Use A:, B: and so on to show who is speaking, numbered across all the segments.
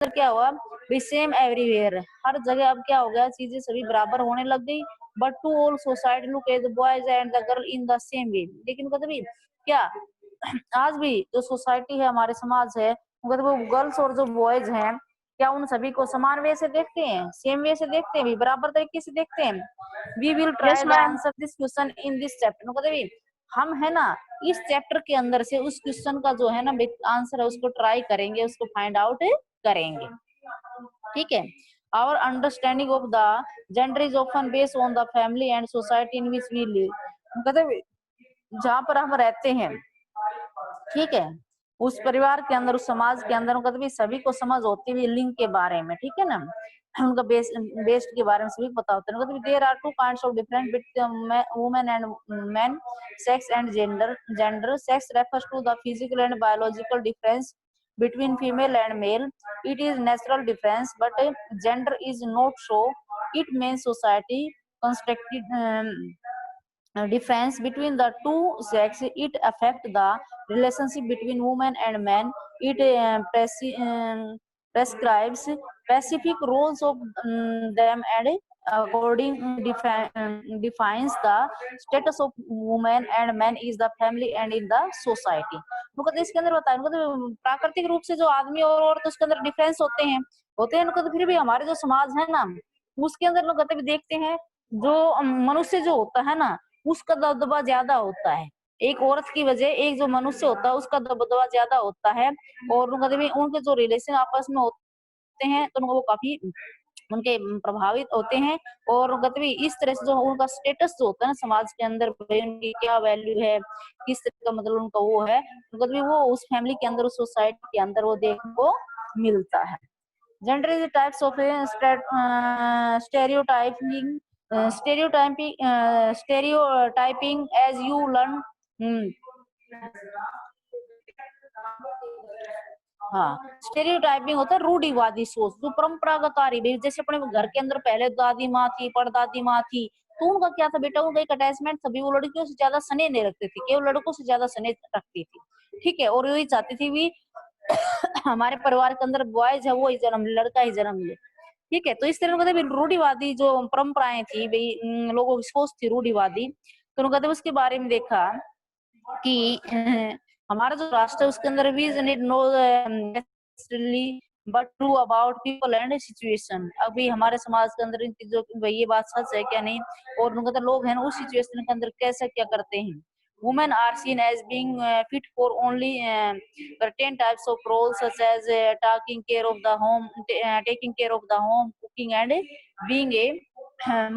A: अंदर क्या हुआ, भी सेम एवरीवेयर, हर जगह अब क्या हो गया, चीजें सभी बराबर होने लग गई। But to all society look at the boys and the girl in the same way. लेकिन कहते भी क्या आज भी जो सोसाइटी है, हमारे समाज है, मतलब वो गर्ल्स और जो बॉयज हैं, क्या उन सभी को समान वे से देखते हैं, सेम वे से देखते हैं, भी बराबर तरीके से देखते हैं? We will try
B: yes
A: the
B: ma'am.
A: Answer this question in this chapter. मतलब हम है ना इस चैप्टर के अंदर से उस क्वेश्चन का जो है ना आंसर है उसको ट्राई करेंगे, उसको फाइंड आउट करेंगे। ठीक है। Our understanding of the gender is often based on the family and society in which we live. मतलब जहाँ पर हम रहते हैं, ठीक है, उस परिवार के अंदर, उस समाज के अंदर उनका भी सभी को समझ होती है लिंग के बारे में, ठीक है ना, उनका बेस्ट के बारे में सभी पता होता है। मतलब there are two kinds of different between women and men, sex and gender. Sex refers to the physical and biological difference between female and male. It is natural difference, but gender is not so. It means society constructed difference between the two sex. It affect the relationship between women and men. It prescribes specific roles of them, and according defines the status of women and men is the family and in the society। तो इसके अंदर बताया मतलब प्राकृतिक रूप से जो आदमी और औरत उसके अंदर डिफरेंस होते हैं उनको, तो फिर भी हमारे जो समाज है ना उसके अंदर लोग कहते भी देखते हैं, जो मनुष्य जो होता है ना उसका दबदबा ज्यादा होता है, एक औरत की वजह एक जो मनुष्य होता है उसका दबदबा ज्यादा होता है। और उनके जो रिलेशन आपस में होते हैं तो वो काफी उनके प्रभावित होते हैं। और गतवी इस तरह से जो उनका स्टेटस जो होता है ना समाज के अंदर, उनकी क्या वैल्यू है, किस तरह का मतलब उनका वो है, गतवी वो उस फैमिली के अंदर, उस सोसाइटी के अंदर वो देखने को मिलता है। Gender is types of stereotyping, stereotyping as you learn. हाँ, स्टेरियोटाइपिंग होता है रूढ़िवादी सोच, जो परंपरागत आ रही, जैसे अपने घर के अंदर पहले दादी माँ थी, परदादी माँ थी, तो उनका क्या था बेटा, उनका एक अटैचमेंट था भी, वो लड़कियों से ज्यादा स्नेह नहीं रखती थी, केवल लड़कों से ज्यादा स्नेह रखती थी। ठीक है, और यही चाहती थी भी हमारे परिवार के अंदर बॉयज है वो ही जन्म ले, लड़का ही जन्म ले। ठीक है, तो इस तरह का रूढ़िवादी जो परंपराएं थी भाई, लोगों की सोच थी रूढ़िवादी, तो उन्होंने उसके बारे में देखा कि हमारा जो राष्ट्र है उसके अंदर we need no necessarily but true about people and situation. अभी हमारे समाज के अंदर इन चीजों की भाई ये बात सच है क्या नहीं, और उनका लोग हैं उस सिचुएशन के अंदर कैसा क्या करते हैं। Women are seen as being fit for only certain types of roles such as taking care of the home, cooking and being a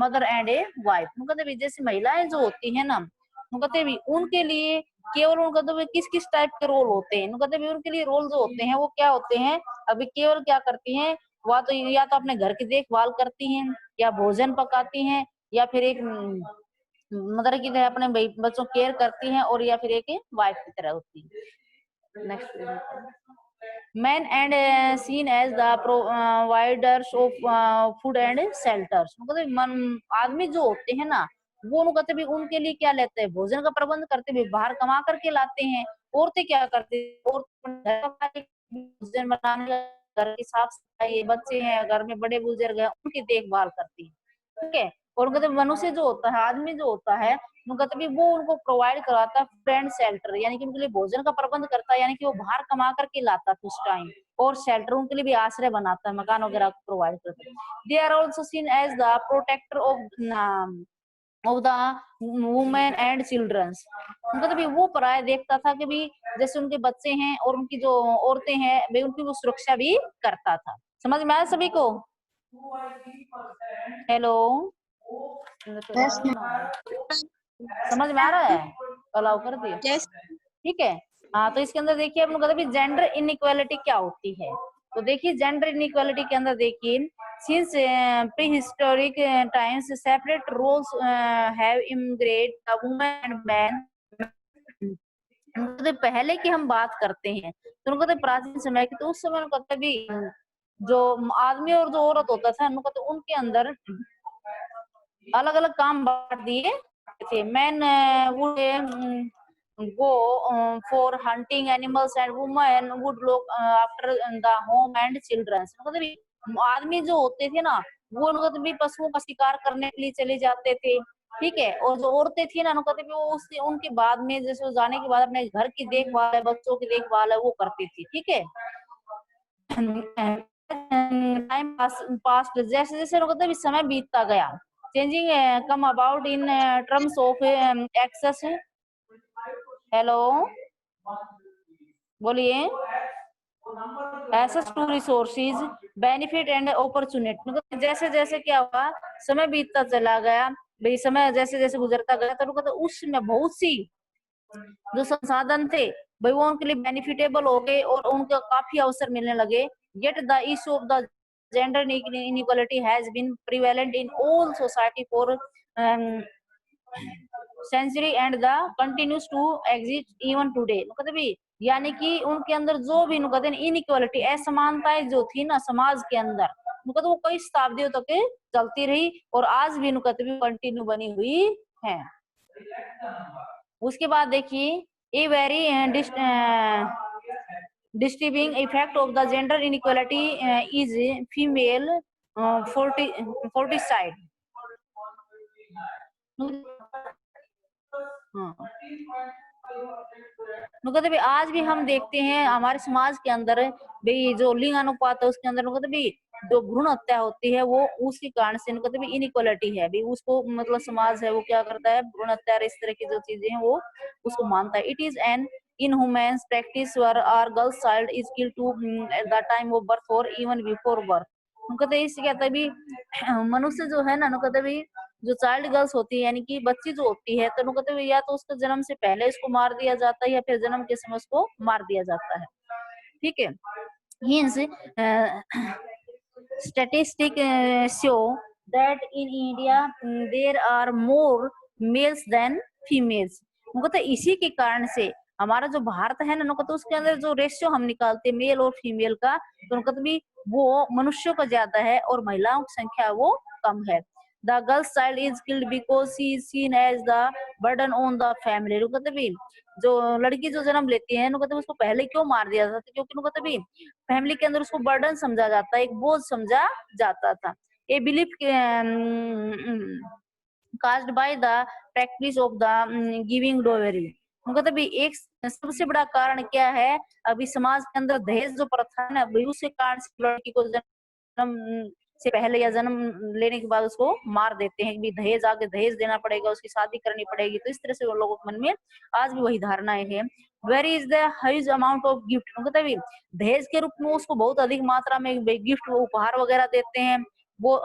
A: mother and a wife। मतलब जैसे महिलाएं जो होती है ना, कहते भी उनके लिए केवल उनका तो किस किस टाइप के रोल होते हैं, कहते भी उनके लिए रोल जो होते हैं वो क्या होते हैं। अभी केवल क्या करती हैं, वह तो या तो अपने घर की देखभाल करती हैं, या भोजन पकाती हैं, या फिर एक मदर की तरह अपने बच्चों केयर करती हैं, और या फिर एक वाइफ की तरह होती है। Next, man and seen as the providers of food and shelters. मतलब आदमी जो होते हैं ना वो कहते भी उनके लिए क्या लेते हैं, भोजन का प्रबंध करते भी, बाहर कमा करके लाते हैं। औरतें क्या करती है, भोजन बनाने, घर की साफ सफाई, बच्चे हैं घर में, बड़े बुजुर्ग हैं, उनकी देखभाल करती है। ठीक है, और उनका मनुष्य जो होता है, आदमी जो होता है, उनका तभी वो उनको प्रोवाइड करवाता है फ्रेंड शेल्टर, यानी कि उनके लिए भोजन का प्रबंध करता है, यानी कि वो बाहर कमा करके लाता था उस टाइम, और शेल्टर उनके लिए भी आश्रय बनाता है, मकान वगैरह प्रोवाइड करता है। They are also seen as the protector of the women and childrens. उनका तभी वो पराया देखता था कि भी जैसे उनके बच्चे हैं और उनकी जो औरतें हैं भाई उनकी वो सुरक्षा भी करता था। समझ में आया सभी को? हेलो,
B: यस
A: समझ में आ रहा है? अलाउ कर दिया,
B: यस।
A: ठीक है। हाँ, तो इसके अंदर देखिए हम लोग जेंडर इनइक्वालिटी क्या होती है। तो देखिए जेंडर इनइक्वालिटी के अंदर देखिए, since pre historic times separate roles have immigrate the women and man. तो पहले की हम बात करते हैं तो उनको तो प्राचीन समय की, तो उस समय उनको भी जो आदमी और जो औरत होता था उनको तो उनके अंदर अलग अलग काम बांट दिए थे। Man would go for hunting animals and women would look after the home and children. मतलब आदमी जो होते थे ना वो उनको भी पशुओं का शिकार करने के लिए चले जाते थे, ठीक है। और जो औरतें थी ना उनको भी वो उसके उनके बाद में जैसे वो जाने के बाद अपने घर की देखभाल है, बच्चों की देखभाल है वो करती थी, ठीक है। टाइम पास जैसे जैसे मतलब समय बीतता गया, changing come about in terms of access. Hello, बोलिए। Access to resources, benefit and opportunity, मतलब जैसे जैसे क्या हुआ, समय बीतता चला गया भाई, समय जैसे जैसे गुजरता गया तो उसमें बहुत सी जो संसाधन थे भाई वो उनके लिए बेनिफिटेबल हो गए और उनको काफी अवसर मिलने लगे। Yet the issue of the gender inequality has been prevalent in all society for century and the continues to exist even today. मतलब यानी कि उनके अंदर जो भी इनइक्वालिटी असमानताएं जो थी ना समाज के अंदर, वो कई शताब्दियों तक चलती रही और आज भी कंटिन्यू बनी हुई है। उसके बाद देखिए a very disturbing effect of the gender inequality is female foeticide. मतलब आज भी हम देखते हैं हमारे समाज के अंदर भाई जो लिंग अनुपात है उसके अंदर मतलब जो भ्रूण हत्या होती है वो उसके कारण से मतलब इनइक्वालिटी है भी, उसको मतलब समाज है वो क्या करता है, भ्रूण हत्या इस तरह की जो चीजें हैं वो उसको मानता है। It is an inhumane practice where our girl child is killed to the time of birth or even before birth। कहते हैं इससे क्या होता है भी मनुष्य जो है ना कहते भी जो चाइल्ड गर्ल्स होती है यानी कि बच्ची जो होती है तो कहते हैं या तो उसके जन्म से पहले इसको मार दिया जाता है या फिर जन्म के समय उसको मार दिया जाता है, ठीक है। Hence, statistics show that in India there are more males than females। मतलब इसी के कारण से हमारा जो भारत है ना तो उसके अंदर जो रेशियो हम निकालते हैं मेल और फीमेल का तो भी वो मनुष्यों का ज्यादा है और महिलाओं की संख्या वो कम है। The girl child is killed because she is seen as the burden on the family। मतलब जो लड़की जो जन्म लेती है उसको पहले क्यों मार दिया जाता है, क्योंकि मतलब फैमिली के अंदर उसको बर्डन समझा जाता है, एक बोझ समझा जाता था। ये belief caused by the practice of the giving dowry। मतलब एक सबसे बड़ा कारण क्या है, अभी समाज के अंदर दहेज जो प्रथा है ना उसके कारण से लड़की को जन्म से पहले या जन्म लेने के बाद उसको मार देते हैं कि दहेज आगे दहेज देना पड़ेगा, उसकी शादी करनी पड़ेगी। तो इस तरह से वो लोगों के मन में आज भी वही धारणाएं हैं। Where is the highs amount of gift, मतलब दहेज के रूप में उसको बहुत अधिक मात्रा में गिफ्ट उपहार वगैरह देते हैं, वो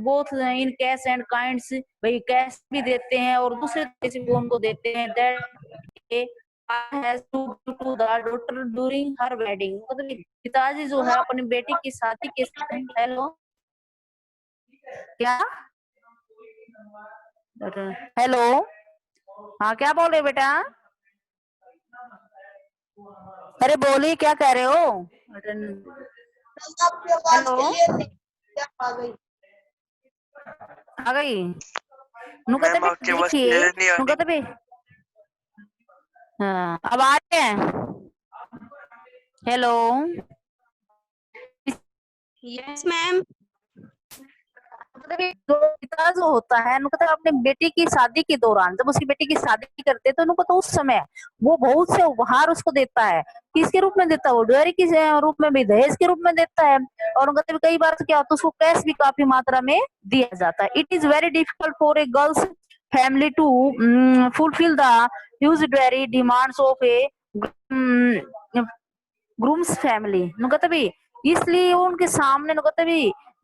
A: both in cash and kinds, भाई कैश भी देते हैं और दूसरे तरीके से भी उनको देते हैं। That has to the daughter during her wedding। मतलब पिताजी जो है अपनी बेटी की शादी के समय, हेलो क्या, हेलो हाँ क्या बोल रहे बेटा, अरे बोलिए क्या कह रहे हो। हेलो आ गई नुकते पे देखिए नुकते पे, हाँ अब आ रहे हैं। Hello
C: yes ma'am.
A: जो पिता जो होता है मतलब अपने बेटी की शादी के दौरान जब उसकी बेटी की शादी करते हैं तो उस समय वो बहुत से उपहार उसको देता है, किसके रूप में देता है, वो ड्यूरी के रूप में भी, दहेज के रूप में देता है। और मतलब कई बार तो क्या होता है उसको कैश भी काफी मात्रा में दिया जाता है। It is very difficult for a girl's family to fulfil the huge dowry demands of a groom's family. इसलिए उनके सामने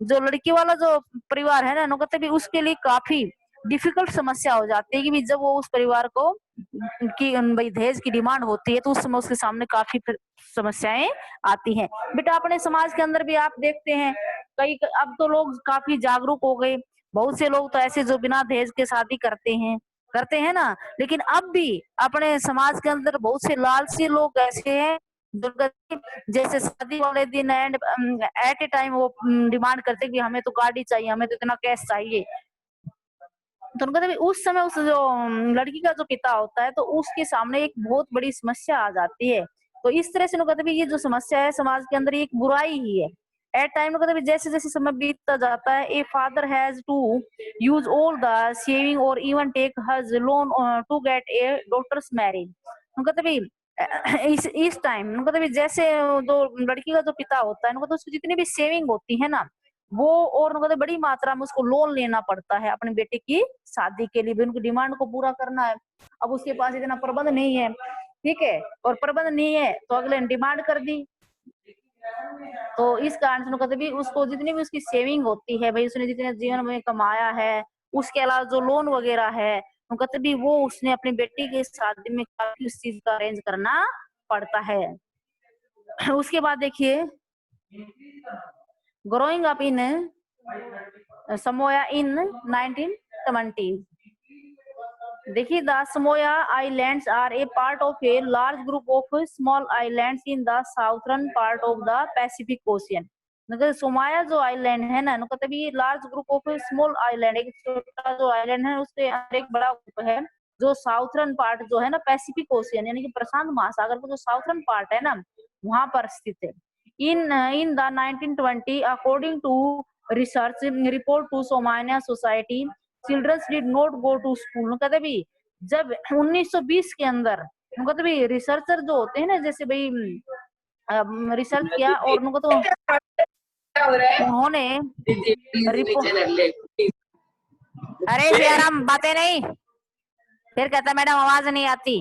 A: जो लड़की वाला जो परिवार है ना उसके लिए काफी डिफिकल्ट समस्या हो जाती है कि जब वो उस परिवार को की भाई दहेज की डिमांड होती है तो उस समय उसके सामने काफी समस्याएं आती हैं। बेटा अपने समाज के अंदर भी आप देखते हैं कई अब तो लोग काफी जागरूक हो गए, बहुत से लोग तो ऐसे जो बिना दहेज के शादी करते हैं ना, लेकिन अब भी अपने समाज के अंदर बहुत से लालची लोग ऐसे हैं जैसे शादी वाले दिन एंड एट ए टाइम वो डिमांड करते कि हमें तो गाड़ी चाहिए, हमें तो इतना कैश चाहिए। तो उनका तभी उस समय उस जो लड़की का जो पिता होता है तो उसके सामने एक बहुत बड़ी समस्या आ जाती है। तो इस तरह से उनका तभी ये जो समस्या है समाज के अंदर ये एक बुराई ही है। एट टाइम उनका तभी जैसे-जैसे समय बीतता जाता है a father has to use all the saving और even take huge loan to get a daughter's marriage. उनका तभी इस टाइम उनका तभी जैसे जो लड़की का जो पिता होता है उनको तो उसकी जितनी भी सेविंग होती है ना वो और उनको तो बड़ी मात्रा में उसको लोन लेना पड़ता है अपने बेटे की शादी के लिए भी उनकी डिमांड को पूरा करना है। अब उसके पास इतना प्रबंध नहीं है, ठीक है, और प्रबंध नहीं है तो अगले ने डिमांड कर दी। तो इस कारण से उनको तभी उसको जितनी भी उसकी सेविंग होती है भाई उसने जितने जीवन में कमाया है उसके अलावा जो लोन वगैरह है उनका तभी वो उसने अपनी बेटी की शादी में काफी उस चीज का अरेंज करना पड़ता है। उसके बाद देखिए growing up in Samoa in 1920. देखिए the Samoa islands are a part of a large group of small islands in the southern part of the Pacific Ocean. मतलब सोमाया जो आइलैंड है ना उनका तभी large group of small island एक छोटा जो आइलैंड है उसके अंदर एक बड़ा ग्रुप है जो साउथर्न पार्ट जो है ना पैसिफिक ओशियन यानी कि प्रशांत महासागर का जो साउथर्न पार्ट है ना वहां पर स्थित है। In the 1920 according to research report to Somania Society childrens did not go to school. कहते भी जब 1920 के अंदर कहते भी रिसर्चर जो होते हैं ना जैसे भाई रिसर्च किया और उनको तो उन्होंने अरे सियाराम बातें नहीं फिर कहता मैडम आवाज नहीं आती।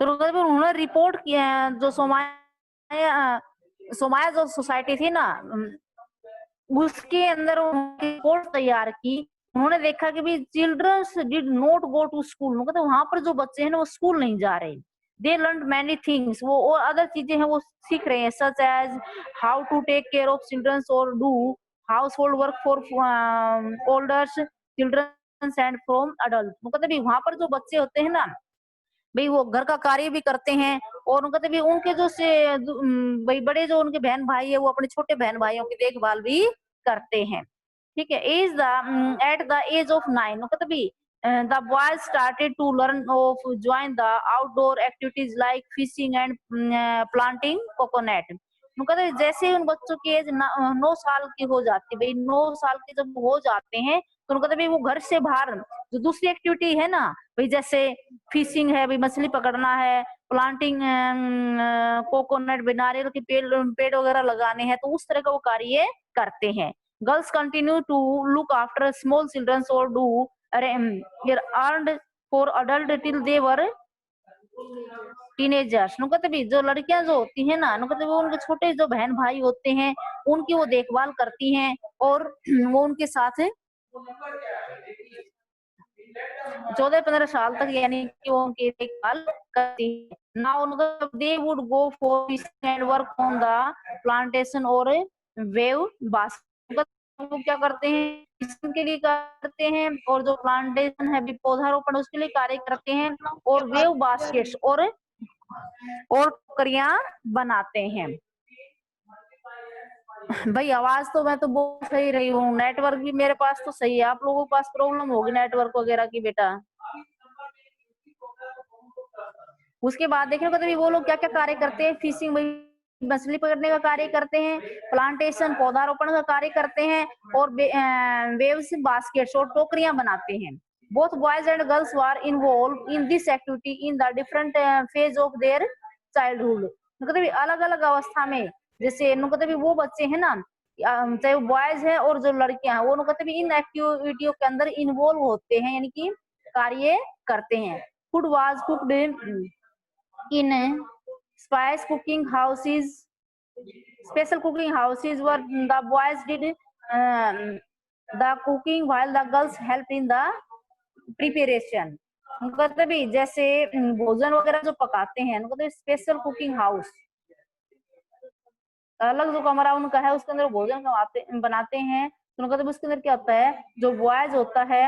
A: तो उन्होंने रिपोर्ट किया जो सोमाया जो सोसाइटी थी ना उसके अंदर रिपोर्ट तैयार की। उन्होंने देखा कि भी childrens did not go to school मतलब वहां पर जो बच्चे हैं ना वो स्कूल नहीं जा रहे। दे लर्न मैनी थिंग्स वो और अदर चीजें हैं वो सीख रहे हैं such as how to take care of childrens और do household work for olders childrens and from adult. मतलब वहां पर जो बच्चे होते हैं ना भाई वो घर का कार्य भी करते हैं और उनका तभी उनके जो से भाई बड़े जो उनके बहन भाई है वो अपने छोटे बहन भाइयों की देखभाल भी करते हैं। ठीक है as the at the age of 9 उनका तभी the boys started to learn of join the outdoor activities like fishing and planting coconut. उनका तो जैसे ही उन बच्चों की एज 9 साल की हो जाती है भाई 9 साल के जब हो जाते हैं तो उनका तभी वो घर से बाहर जो दूसरी एक्टिविटी है ना भाई जैसे फिशिंग है भाई मछली पकड़ना है प्लांटिंग कोकोनट नारियल के पेड़ वगैरह लगाने हैं तो उस तरह का वो कार्य करते हैं। Girls continue to look after small childrens और do errand for adult till they were teenagers. कहते भी जो लड़कियां जो होती है ना कहते वो उनके छोटे जो बहन भाई होते हैं उनकी वो देखभाल करती हैं और वो उनके साथ 14-15 साल तक यानी कि वो उनकी देखभाल करती है। नाउ उनका they would go for fishing and work on the plantation और वेव बास्केट। वो क्या करते हैं फिशिंग के लिए करते हैं और जो प्लांटेशन है भी पौधारोपण उसके लिए कार्य करते हैं और वेव बास्केट्स और टोकरियां बनाते हैं। भाई आवाज तो मैं तो बहुत सही रही हूँ नेटवर्क भी मेरे पास तो सही है आप लोगों के पास प्रॉब्लम होगी नेटवर्क वगैरह की बेटा। उसके बाद देखने को तो वो लोग क्या क्या कार्य करते हैं फिशिंग मछली पकड़ने का कार्य करते हैं प्लांटेशन पौधारोपण का कार्य करते हैं और वेव्स बास्केट्स और टोकरियां बनाते हैं। Both boys and girls were involve in this activity in the different phase of their childhood. मतलब अलग अलग अवस्था में जैसे मतलब वो बच्चे हैं ना चाहे वो बॉयज है और जो लड़कियां हैं वो मतलब इन एक्टिविटियों के अंदर इन्वॉल्व होते हैं यानी कि कार्य करते हैं। Food was cooked in spice cooking houses special cooking houses where the boys did the cooking while the girls helped in the preparation। मतलब भी जैसे भोजन वगैरह जो पकाते हैं मतलब स्पेशल कुकिंग हाउस अलग जो कमरा उनका है उसके अंदर भोजन बनाते हैं तो मतलब उसके अंदर क्या होता है जो बॉयज होता है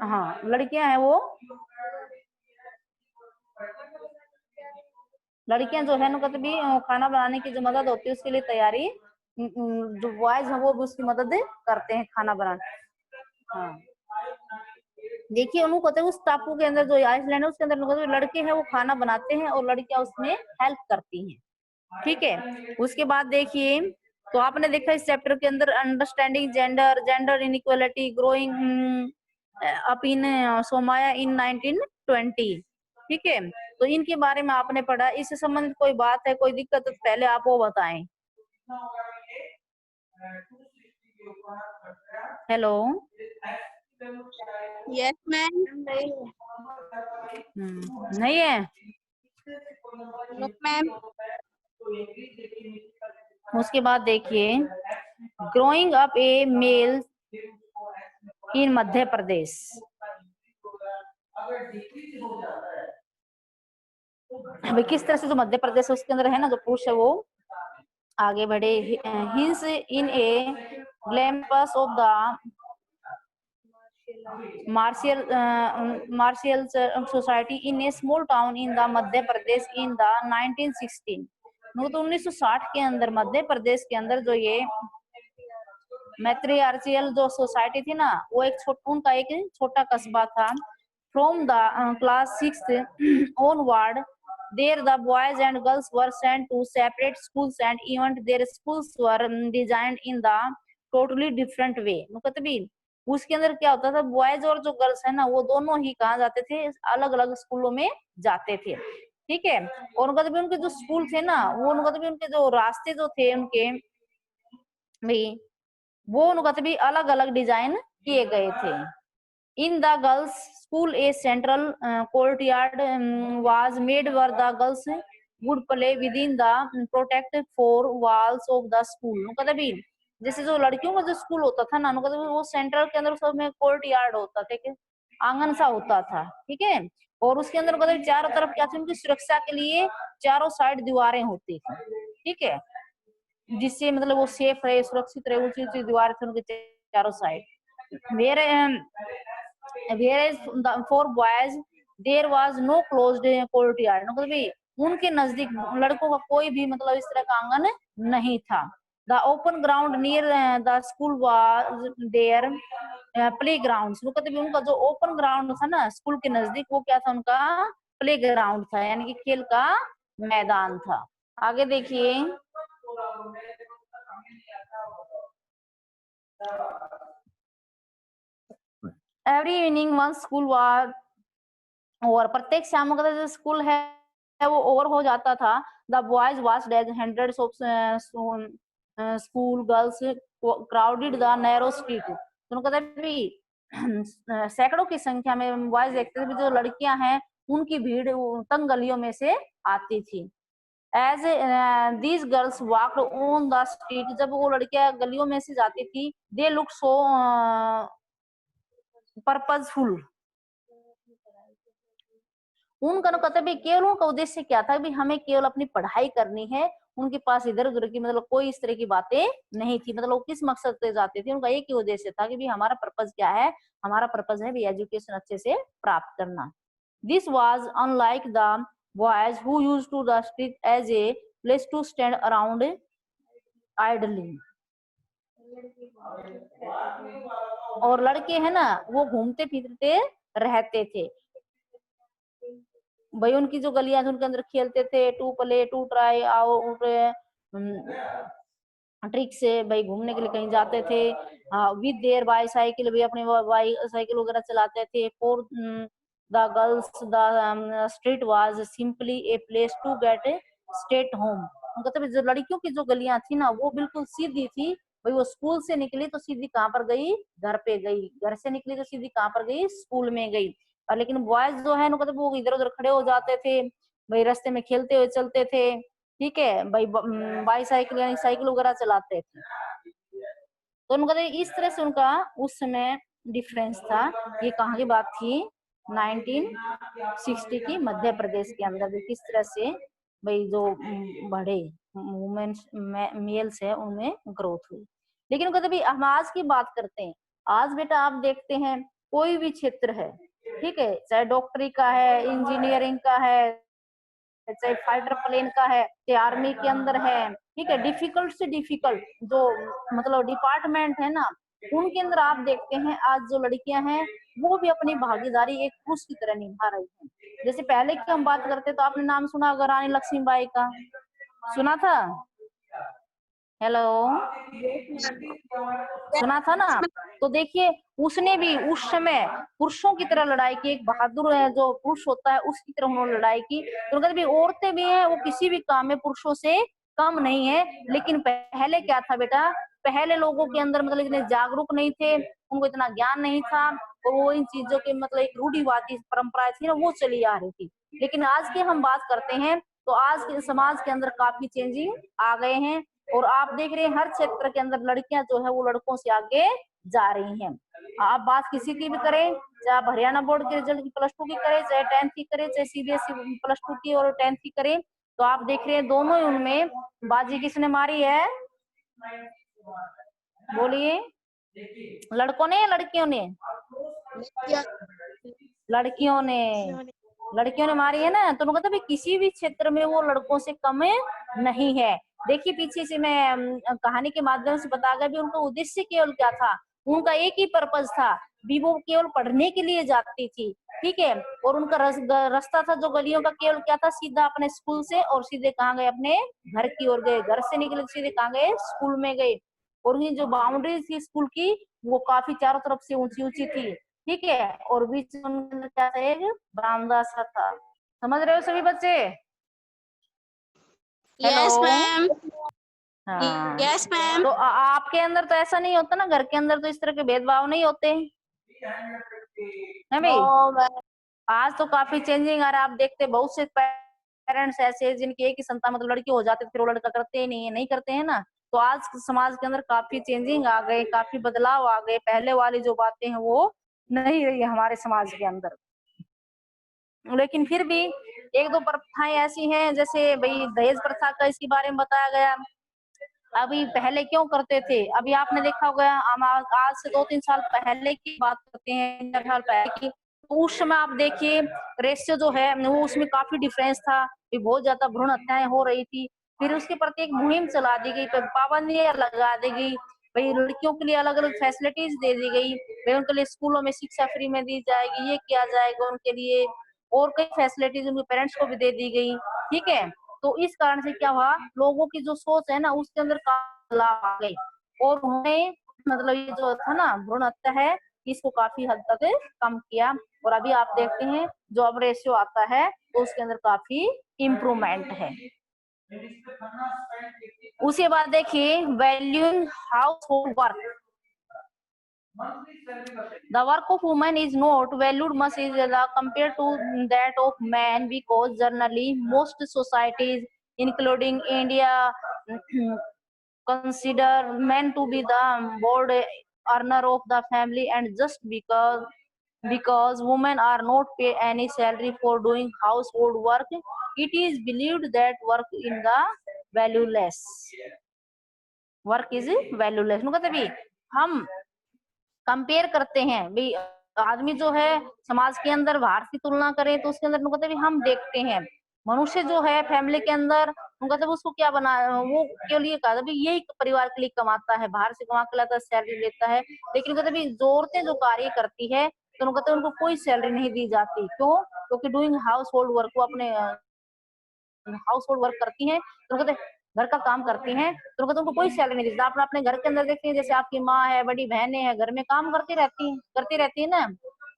A: हाँ लड़कियां हैं वो लड़कियां जो है उनको भी खाना बनाने की जो मदद होती है उसके लिए तैयारी जो बॉयज हैं वो भी उसकी मदद करते हैं खाना बनाने। हाँ, देखिए उनको कहते हैं उस टापू के अंदर जो आइसलैंड है उसके अंदर उनको लड़के हैं वो खाना बनाते हैं और लड़कियां उसमें हेल्प करती हैं। ठीक है, उसके बाद देखिए तो आपने देखा इस चैप्टर के अंदर understanding gender, gender inequality growing up in Samoa in 1920। ठीक है, तो इनके बारे में आपने पढ़ा। इससे संबंधित कोई बात है, कोई दिक्कत है तो पहले आप वो बताएं। हेलो।
C: Yes, ma'am.
A: नहीं है।
C: No, ma'am.
A: उसके बाद देखिए ग्रोइंग अप ए मेल इन मध्य प्रदेश। अभी किस तरह से जो मध्य प्रदेश है उसके अंदर है ना जो पुरुष है वो आगे बढ़े। Hence in a glimpse of the martial society in a small town in the Madhya Pradesh in the 1916। तो 1960 के अंदर मध्य प्रदेश के अंदर जो ये मैट्रियार्चियल जो सोसाइटी थी ना वो उनका एक छोटा कस्बा था। From the class 6th onward there the boys and girls were sent to separate schools and even their schools were designed in the totally different way। मतलब उसके अंदर क्या होता था, बॉयज और जो गर्ल्स है ना वो दोनों ही कहाँ जाते थे, अलग अलग स्कूलों में जाते थे। ठीक है, और उनका तभी उनके जो स्कूल थे ना वो उनका तभी उनके जो रास्ते जो थे उनके भाई वो उनका तभी अलग अलग डिजाइन किए गए थे। In the girls' school, a central courtyard was made where the girls would play within the protected four walls of the school। मतलब जैसे जो लड़कियों का जो स्कूल होता था ना मतलब वो सेंट्रल के अंदर सब में कोर्ट यार्ड होता था, ठीक है, आंगन सा होता था। ठीक है, और उसके अंदर मतलब चारों तरफ क्या थी, उनकी सुरक्षा के लिए चारों साइड दीवारें होती थी। ठीक है, जिससे मतलब वो सेफ रहे, सुरक्षित रहे, ऊंची ऊंची दीवारें थी उनके चारों side. whereas for boys there was no closed courtyard। मतलब उनके नजदीक लड़कों का कोई भी मतलब इस तरह का आंगन नहीं था। the open ground near the school was their playgrounds। मतलब उनका जो ओपन ग्राउंड था ना स्कूल के नजदीक वो क्या था, उनका प्ले ग्राउंड था, यानी कि खेल का मैदान था। आगे देखिए every evening one school was over. प्रत्येक शाम का जो स्कूल है वो ओवर हो जाता था। The boys watch as hundreds of school girls crowded the narrow street. तो उनको भी सैकड़ों की संख्या में बॉयज देखते थे, जो लड़कियां हैं उनकी भीड़ तंग गलियों में से आती थी। As these girls walked on the street, जब वो लड़कियां गलियों में से जाती थी, दे लुक सो पर्पजफुल। उनका कतबी केवल उनका उद्देश्य क्या था भी हमें केवल अपनी पढ़ाई करनी है। उनके पास इधर उधर की मतलब कोई इस तरह की बातें नहीं थी। मतलब वो किस मकसद से जाते थे, उनका एक ही उद्देश्य था कि भी हमारा पर्पज क्या है, हमारा पर्पज है भी एजुकेशन अच्छे से प्राप्त करना। This was unlike the boys who used to the street as a place to stand around idly. और लड़के है ना वो घूमते फिरते रहते थे भाई, उनकी जो गलियां थी उनके अंदर खेलते थे, to play to try out trick से भाई घूमने के लिए कहीं जाते थे। विद देयर बाई साइकिल भी अपने बाई साइकिल वगैरह चलाते थे। For the girls the street was simply a place to get straight home. मतलब जो लड़कियों की जो गलियां थी ना वो बिल्कुल सीधी थी भाई, वो स्कूल से निकली तो सीधी कहाँ पर गई, घर पे गई, घर से निकली तो सीधी कहाँ पर गई, स्कूल में गई। और लेकिन बॉयज जो है मतलब वो इधर उधर खड़े हो जाते थे भाई, रास्ते में खेलते हुए चलते थे। ठीक है भाई, बाई साइकिल यानी साइकिल वगैरह चलाते थे। तो उनका इस तरह से उनका उस समय डिफरेंस था। ये कहाँ की बात थी, 1960 की मध्य प्रदेश के अंदर भी किस तरह से भाई जो बड़े वुमेन्स मेल्स है उनमें ग्रोथ हुई। लेकिन कभी हम आज की बात करते हैं, आज बेटा आप देखते हैं कोई भी क्षेत्र है, ठीक है, चाहे डॉक्टरी का है, इंजीनियरिंग का है, चाहे फाइटर प्लेन का है, चाहे आर्मी के अंदर है, ठीक है। डिफिकल्ट से डिफिकल्ट जो मतलब डिपार्टमेंट है ना, उनके अंदर आप देखते हैं आज जो लड़कियां हैं वो भी अपनी भागीदारी एक पुरुष की तरह निभा रही हैं। जैसे पहले की हम बात करते तो आपने नाम सुना होगा रानी लक्ष्मीबाई का, सुना था? हेलो,
C: yes ma'am,
A: सुना था ना?
C: yes ma'am,
A: तो देखिए उसने भी उस समय पुरुषों की तरह लड़ाई की, एक बहादुर है जो पुरुष होता है उसकी तरह उन्होंने लड़ाई की। तो कहते भी औरतें भी हैं वो किसी भी काम में पुरुषों से कम नहीं है। लेकिन पहले क्या था बेटा, पहले लोगों के अंदर मतलब इतने जागरूक नहीं थे, उनको इतना ज्ञान नहीं था, और वो इन चीजों के मतलब एक रूढ़िवादी परंपराएं थी ना वो चली आ रही थी। लेकिन आज की हम बात करते हैं तो आज के समाज के अंदर काफी चेंजिंग आ गए हैं, और आप देख रहे हैं हर क्षेत्र के अंदर लड़कियां जो है वो लड़कों से आगे जा रही हैं। आप बात किसी की भी करें, चाहे आप हरियाणा बोर्ड के रिजल्ट की +2 की करें, चाहे 10th की करें, चाहे सीबीएसई +2 की और 10th की करें, तो आप देख रहे हैं दोनों ही उनमें बाजी किसने मारी है? बोलिए, लड़कों ने या लड़कियों ने?
C: लड़कियां
A: लड़कियों ने, लड़कियों ने मारी है ना। तो उनको भी किसी भी क्षेत्र में वो लड़कों से कम नहीं है। देखिए पीछे से मैं कहानी के माध्यम से बता गया भी उनका उद्देश्य केवल क्या था, उनका एक ही पर्पज था भी, वो केवल पढ़ने के लिए जाती थी, ठीक है। और उनका रास्ता था जो गलियों का केवल क्या था, सीधा अपने स्कूल से और सीधे कहाँ गए, अपने घर की ओर गए। घर से निकले सीधे कहाँ गए, स्कूल में गए। और ये जो बाउंड्री थी स्कूल की वो काफी चारों तरफ से ऊंची ऊंची थी, ठीक है। और बीच में उनके अंदर क्या था, एक बरामदा सा था। समझ रहे हो सभी बच्चे? हेलो,
C: yes ma'am,
A: हाँ।
C: yes ma'am,
A: तो आपके अंदर तो ऐसा नहीं होता ना, घर के अंदर तो इस तरह के भेदभाव नहीं होते है भाई?
C: no ma'am,
A: आज तो काफी चेंजिंग आ रहा है। आप देखते बहुत से पेरेंट्स ऐसे हैं जिनकी एक ही संतान मतलब लड़की हो जाती है, फिर वो लड़का करते ही नहीं है, नहीं करते हैं ना। तो आज समाज के अंदर काफी चेंजिंग आ गए, काफी बदलाव आ गए। पहले वाली जो बातें हैं वो नहीं रही हमारे समाज के अंदर। लेकिन फिर भी एक दो प्रथाएं ऐसी हैं, जैसे भाई दहेज प्रथा का इसके बारे में बताया गया। अभी पहले क्यों करते थे, अभी आपने देखा होगा, हम आज से 2-3 साल पहले की बात करते हैं, 4 साल पहले की, तो उस समय आप देखिए रेशियो जो है वो उसमें काफी डिफरेंस था कि बहुत ज्यादा भ्रूण हत्याएं हो रही थी। फिर उसके प्रति एक मुहिम चला दी गई, पाबंदियां लगा दी गई, भाई लड़कियों के लिए अलग अलग फैसिलिटीज दे दी गई, भाई उनके लिए स्कूलों में शिक्षा फ्री में दी जाएगी, ये किया जाएगा उनके लिए, और कई फैसिलिटीज उनके पेरेंट्स को भी दे दी गई, ठीक है। तो इस कारण से क्या हुआ, लोगों की जो सोच है ना उसके अंदर बदलाव आ गई, और उन्होंने मतलब ये जो था ना भ्रूण हत्या है इसको काफी हद तक कम किया। और अभी आप देखते हैं जो अब रेशियो आता है तो उसके अंदर काफी इम्प्रूवमेंट है। उसके बाद देखिए valuing house hold work, the work of women is not valued much is compared to that of men, because generally most societies including India consider men to be the board earner of the family, and just because women are not paid any salary for doing household work, it is believed that work in the valueless, work is valueless. मतलब भी हम compare करते हैं भी, आदमी जो है समाज के अंदर बाहर की तुलना करें तो उसके अंदर मतलब भी हम देखते हैं मनुष्य जो है फैमिली के अंदर मतलब उसको क्या बना, वो केवल ये कहा भी यही परिवार के लिए कमाता है, बाहर से कमा के लाता है, सैलरी लेता है। लेकिन कहते भी जो औरतें जो कार्य करती है तो कहते उनको कोई सैलरी नहीं दी जाती। क्यों? क्योंकि डूइंग हाउस होल्ड वर्क, वो अपने हाउस होल्ड वर्क करती हैं, तो कहते घर का काम करती हैं, तो कहते उनको कोई सैलरी नहीं देती। आप अपने घर के अंदर देखते हैं जैसे आपकी माँ है, बड़ी बहनें हैं, घर में काम करती रहती है ना।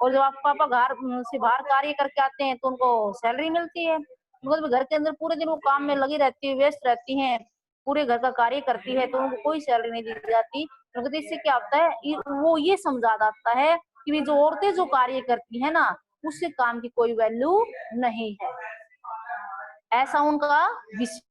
A: और जब आप पापा घर से बाहर कार्य करके आते हैं तो उनको सैलरी मिलती है। मतलब घर के अंदर पूरे दिन वो काम में लगी रहती है, व्यस्त रहती हैं, पूरे घर का कार्य करती है, तो उनको कोई सैलरी नहीं दी जाती। तो कहते इससे क्या होता है, वो ये समझा जाता है कि जो औरतें जो कार्य करती है ना उससे काम की कोई वैल्यू नहीं है, ऐसा उनका विश्वास